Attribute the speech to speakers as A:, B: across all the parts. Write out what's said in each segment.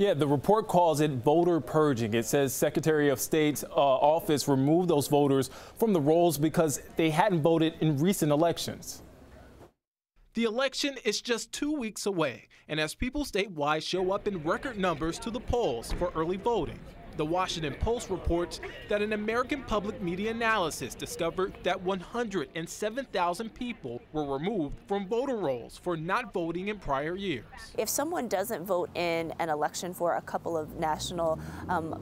A: Yeah, the report calls it voter purging. It says Secretary of State's office removed those voters from the rolls because they hadn't voted in recent elections.
B: The election is just 2 weeks away, and as people statewide show up in record numbers to the polls for early voting, the Washington Post reports that an American public media analysis discovered that 107,000 people were removed from voter rolls for not voting in prior years.
C: If someone doesn't vote in an election for a couple of national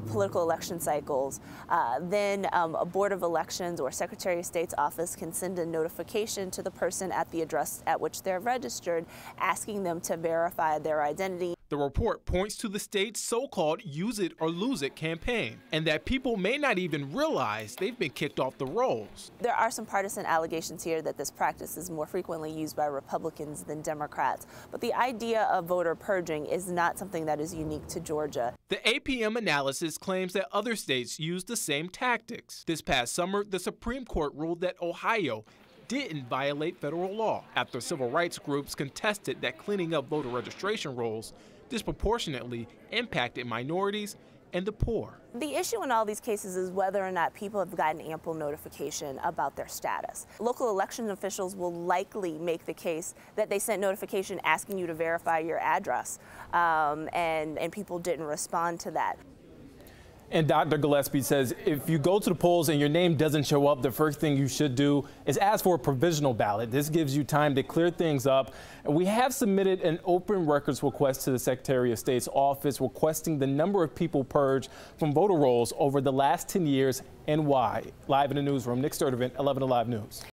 C: political election cycles, then a Board of Elections or Secretary of State's office can send a notification to the person at the address at which they're registered, asking them to verify their identity.
B: The report points to the state's so-called use it or lose it campaign, and that people may not even realize they've been kicked off the rolls.
C: There are some partisan allegations here that this practice is more frequently used by Republicans than Democrats, but the idea of voter purging is not something that is unique to Georgia.
B: The APM analysis claims that other states use the same tactics. This past summer, the Supreme Court ruled that Ohio didn't violate federal law after civil rights groups contested that cleaning up voter registration rolls disproportionately impacted minorities and the poor.
C: The issue in all these cases is whether or not people have gotten ample notification about their status. Local election officials will likely make the case that they sent notification asking you to verify your address, and people didn't respond to that.
A: And Dr. Gillespie says if you go to the polls and your name doesn't show up, the first thing you should do is ask for a provisional ballot. This gives you time to clear things up. And we have submitted an open records request to the Secretary of State's office requesting the number of people purged from voter rolls over the last 10 years and why. Live in the newsroom, Nick Sturtevant, 11 Alive News.